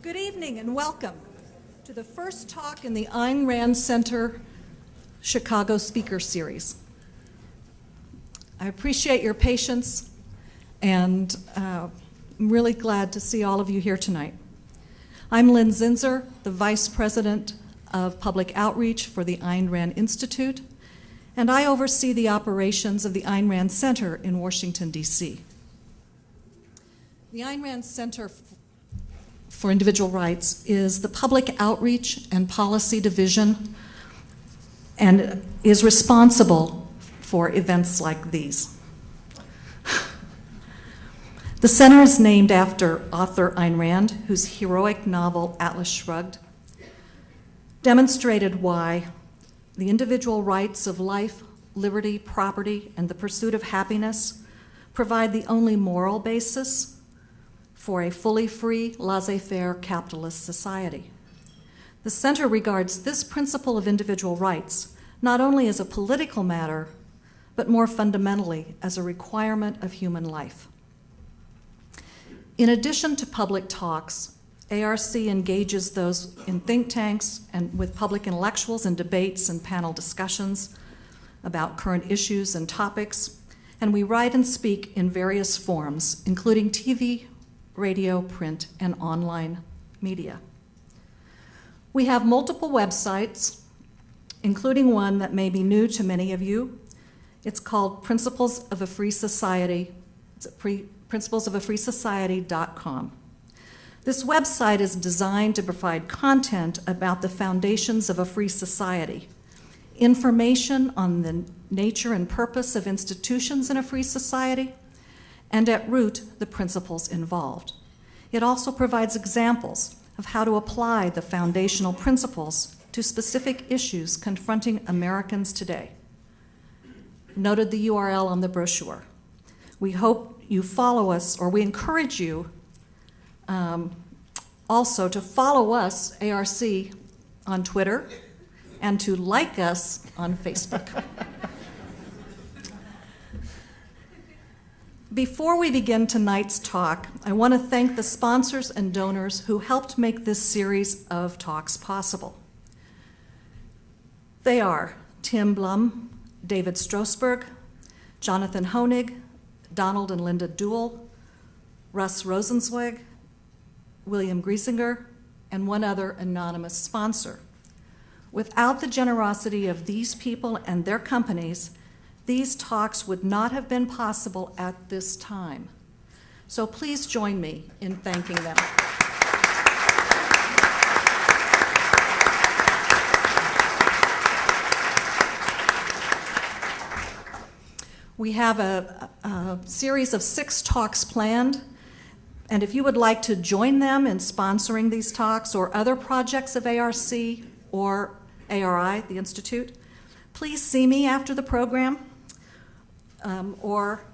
Good evening and welcome to the first talk in the Ayn Rand Center Chicago Speaker Series. I appreciate your patience and I'm really glad to see all of you here tonight. I'm Lynn Zinzer, the Vice President of Public Outreach for the Ayn Rand Institute, and I oversee the operations of the Ayn Rand Center in Washington, D.C. The Ayn Rand Center for Individual Rights is the public outreach and policy division and is responsible for events like these. The center is named after author Ayn Rand, whose heroic novel Atlas Shrugged demonstrated why the individual rights of life, liberty, property, and the pursuit of happiness provide the only moral basis for a fully free, laissez-faire capitalist society. The center regards this principle of individual rights not only as a political matter, but more fundamentally as a requirement of human life. In addition to public talks, ARC engages those in think tanks and with public intellectuals in debates and panel discussions about current issues and topics, and we write and speak in various forms, including TV, radio, print, and online media. We have multiple websites, including one that may be new to many of you. It's called Principles of a Free Society. It's at principlesofafreesociety.com. This website is designed to provide content about the foundations of a free society, information on the nature and purpose of institutions in a free society, and at root, the principles involved. It also provides examples of how to apply the foundational principles to specific issues confronting Americans today. Noted the URL on the brochure. We hope you follow us, or we encourage you also to follow us, ARC, on Twitter, and to like us on Facebook. Before we begin tonight's talk, I want to thank the sponsors and donors who helped make this series of talks possible. They are Tim Blum, David Strosberg, Jonathan Honig, Donald and Linda Duell, Russ Rosenzweig, William Griesinger, and one other anonymous sponsor. Without the generosity of these people and their companies, these talks would not have been possible at this time. So please join me in thanking them. We have a series of 6 talks planned, and if you would like to join them in sponsoring these talks or other projects of ARC or ARI, the Institute, please see me after the program or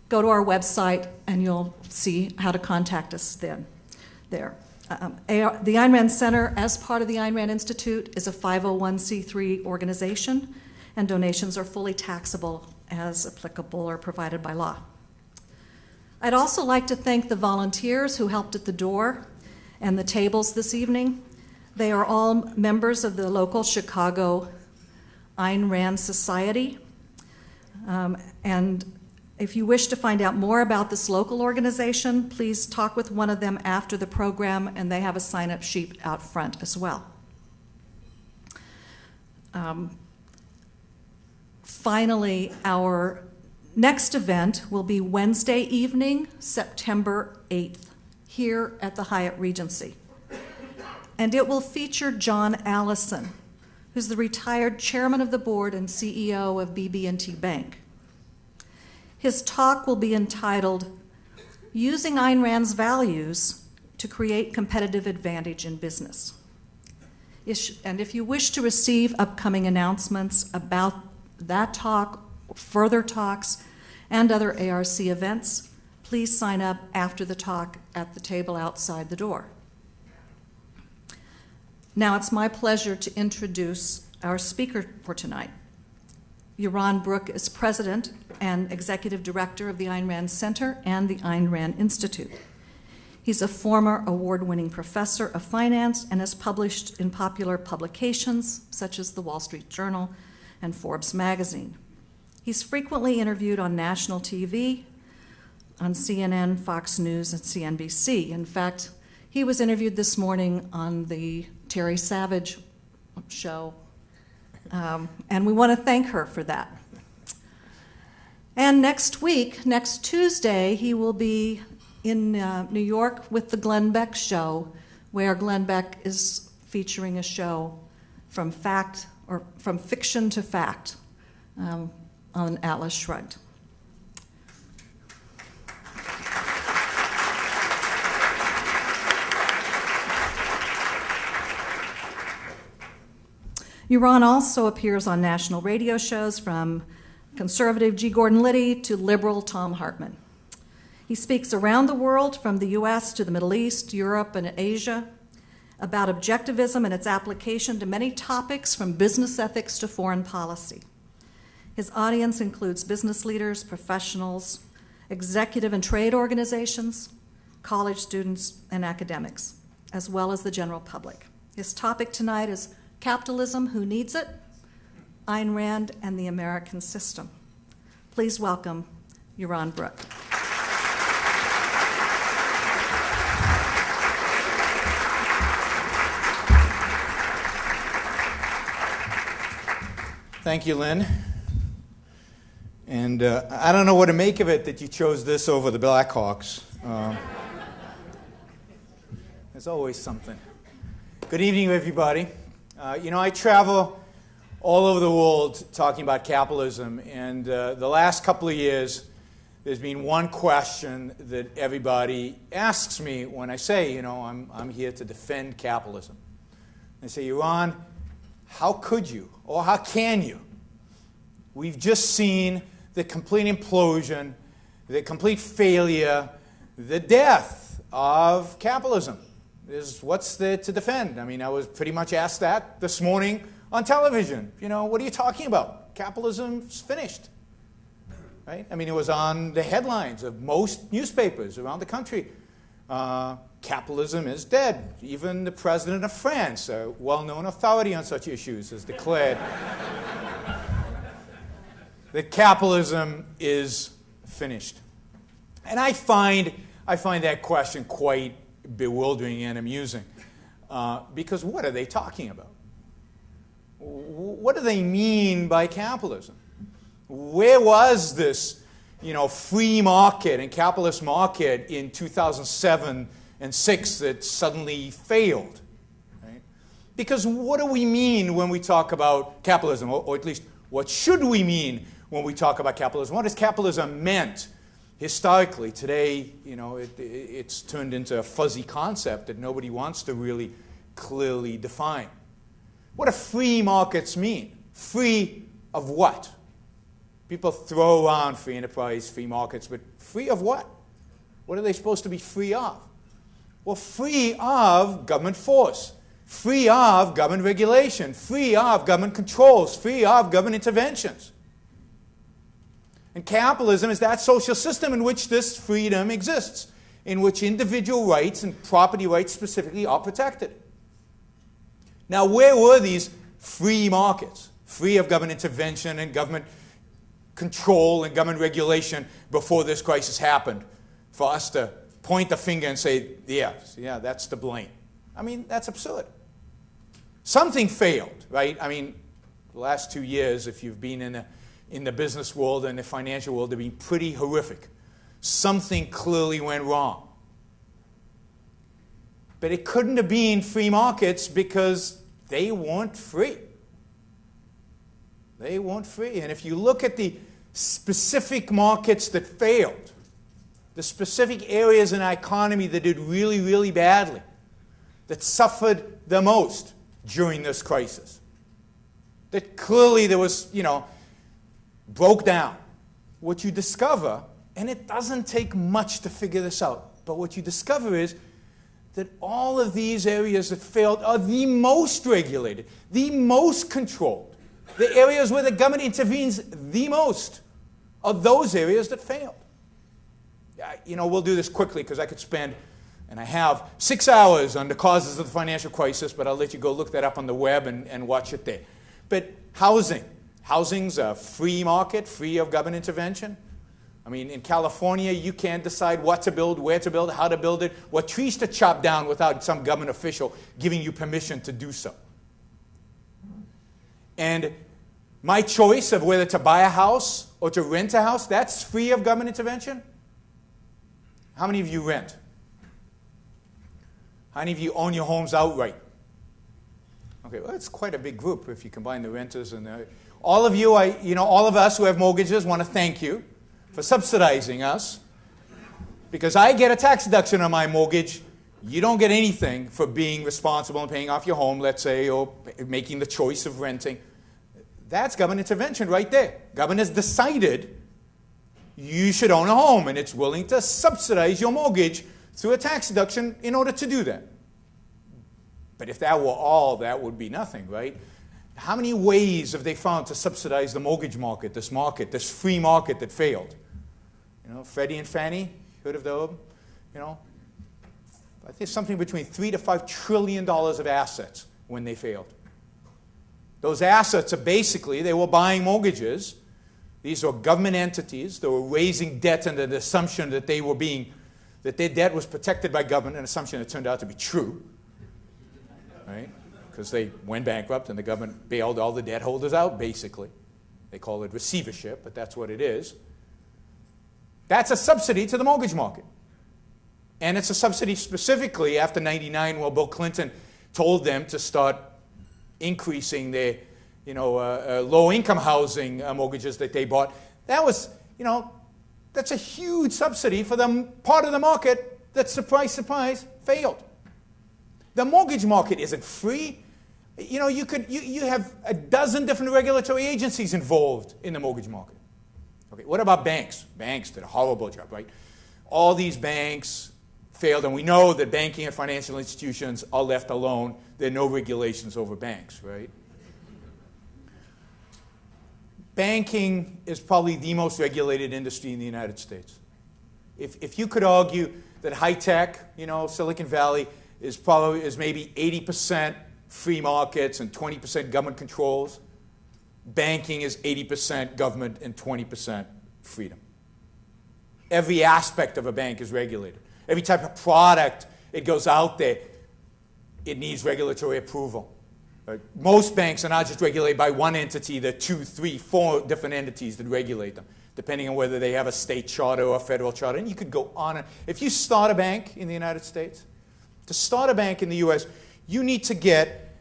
go to our website and you'll see how to contact us then. The Ayn Rand Center, as part of the Ayn Rand Institute, is a 501c3 organization, and donations are fully taxable as applicable or provided by law. I'd also like to thank the volunteers who helped at the door and the tables this evening. They are all members of the local Chicago Ayn Rand Society. And if you wish to find out more about this local organization, please talk with one of them after the program, and they have a sign-up sheet out front as well. Finally, our next event will be Wednesday evening, September 8th, here at the Hyatt Regency. And it will feature John Allison, who's the retired chairman of the board and CEO of BB&T Bank. His talk will be entitled, Using Ayn Rand's Values to Create Competitive Advantage in Business. And if you wish to receive upcoming announcements about that talk, further talks, and other ARC events, please sign up after the talk at the table outside the door. Now it's my pleasure to introduce our speaker for tonight. Yaron Brook is president and executive director of the Ayn Rand Center and the Ayn Rand Institute. He's a former award-winning professor of finance and has published in popular publications such as the Wall Street Journal and Forbes magazine. He's frequently interviewed on national TV, on CNN, Fox News, and CNBC. In fact, he was interviewed this morning on the Terry Savage show, and we want to thank her for that. And next week, next Tuesday, he will be in New York with the Glenn Beck show, where Glenn Beck is featuring a show from fiction to fact on Atlas Shrugged. Yaron also appears on national radio shows, from conservative G. Gordon Liddy to liberal Tom Hartman. He speaks around the world, from the US to the Middle East, Europe, and Asia, about objectivism and its application to many topics, from business ethics to foreign policy. His audience includes business leaders, professionals, executive and trade organizations, college students, and academics, as well as the general public. His topic tonight is Capitalism, Who Needs It? Ayn Rand and the American System. Please welcome Yaron Brook. Thank you, Lynn. And I don't know what to make of it that you chose this over the Blackhawks. There's always something. Good evening, everybody. I travel all over the world talking about capitalism, and the last couple of years, there's been one question that everybody asks me when I say, I'm here to defend capitalism. They say, Yaron, how could you, or how can you? We've just seen the complete implosion, the complete failure, the death of capitalism. What's there to defend? I was pretty much asked that this morning on television. What are you talking about? Capitalism's finished. Right? It was on the headlines of most newspapers around the country. Capitalism is dead. Even the president of France, a well-known authority on such issues, has declared that capitalism is finished. And I find that question quite bewildering and amusing, because what are they talking about? What do they mean by capitalism? Where was this, free market and capitalist market in 2007 and 6 that suddenly failed? Right? Because what do we mean when we talk about capitalism, or at least what should we mean when we talk about capitalism? What has capitalism meant historically? Today, it's turned into a fuzzy concept that nobody wants to really clearly define. What do free markets mean? Free of what? People throw around free enterprise, free markets, but free of what? What are they supposed to be free of? Well, free of government force, free of government regulation, free of government controls, free of government interventions. And capitalism is that social system in which this freedom exists, in which individual rights and property rights specifically are protected. Now, where were these free markets, free of government intervention and government control and government regulation before this crisis happened, for us to point the finger and say, yeah, that's to blame? That's absurd. Something failed, right? The last 2 years, if you've been in the business world and the financial world, they've been pretty horrific. Something clearly went wrong. But it couldn't have been free markets because they weren't free. They weren't free. And if you look at the specific markets that failed, the specific areas in our economy that did really, really badly, that suffered the most during this crisis, that clearly there was, broke down, what you discover, and it doesn't take much to figure this out, but what you discover is that all of these areas that failed are the most regulated, the most controlled. The areas where the government intervenes the most are those areas that failed. We'll do this quickly because I could spend And I have 6 hours on the causes of the financial crisis, but I'll let you go look that up on the web and watch it there. But housing. Housing's a free market, free of government intervention. I mean, in California, you can't decide what to build, where to build, how to build it, what trees to chop down without some government official giving you permission to do so. And my choice of whether to buy a house or to rent a house, that's free of government intervention? How many of you rent? How many of you own your homes outright? Okay, well, it's quite a big group if you combine the renters and all of you. All of us who have mortgages want to thank you for subsidizing us, because I get a tax deduction on my mortgage. You don't get anything for being responsible and paying off your home, let's say, or making the choice of renting. That's government intervention right there. Government has decided you should own a home, and it's willing to subsidize your mortgage through a tax deduction in order to do that. But if that were all, that would be nothing, right? How many ways have they found to subsidize the mortgage market, this free market that failed? Freddie and Fannie, heard of them? I think something between $3 to $5 trillion of assets when they failed. Those assets are basically, they were buying mortgages. These were government entities. They were raising debt under the assumption that that their debt was protected by government, an assumption that turned out to be true, right? Because they went bankrupt and the government bailed all the debt holders out, basically. They call it receivership, but that's what it is. That's a subsidy to the mortgage market. And it's a subsidy specifically after '99, when Bill Clinton told them to start increasing their low-income housing mortgages that they bought. That was, that's a huge subsidy for the part of the market that, surprise, surprise, failed. The mortgage market isn't free. You have a dozen different regulatory agencies involved in the mortgage market. Okay, what about banks? Banks did a horrible job, right? All these banks failed, and we know that banking and financial institutions are left alone. There are no regulations over banks, right? Banking is probably the most regulated industry in the United States. If you could argue that high tech, Silicon Valley, is maybe 80% free markets and 20% government controls, banking is 80% government and 20% freedom. Every aspect of a bank is regulated. Every type of product it goes out there, it needs regulatory approval. Right? Most banks are not just regulated by one entity. There are 2, 3, 4 different entities that regulate them, depending on whether they have a state charter or a federal charter. And you could go on. If you start a bank in the United States, to start a bank in the U.S., you need to get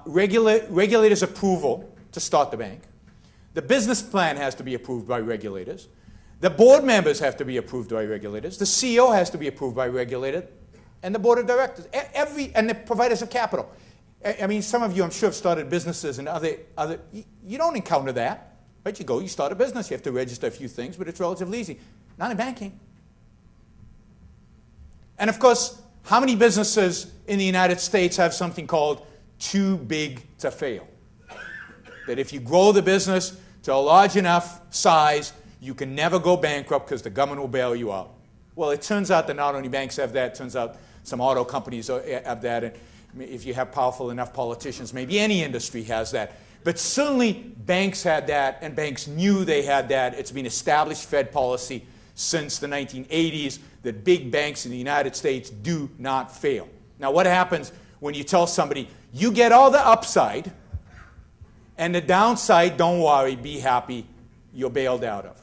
regulators' approval to start the bank. The business plan has to be approved by regulators. The board members have to be approved by regulators. The CEO has to be approved by regulators. And the board of directors. And the providers of capital. I mean, some of you, I'm sure, have started businesses and other. You don't encounter that. Right? You start a business. You have to register a few things, but it's relatively easy. Not in banking. And of course, how many businesses in the United States have something called too big to fail? That if you grow the business to a large enough size, you can never go bankrupt because the government will bail you out. Well, it turns out that not only banks have that, it turns out some auto companies have that. And if you have powerful enough politicians, maybe any industry has that. But certainly banks had that, and banks knew they had that. It's been established Fed policy since the 1980s that big banks in the United States do not fail. Now, what happens when you tell somebody, you get all the upside, and the downside, don't worry, be happy, you're bailed out of?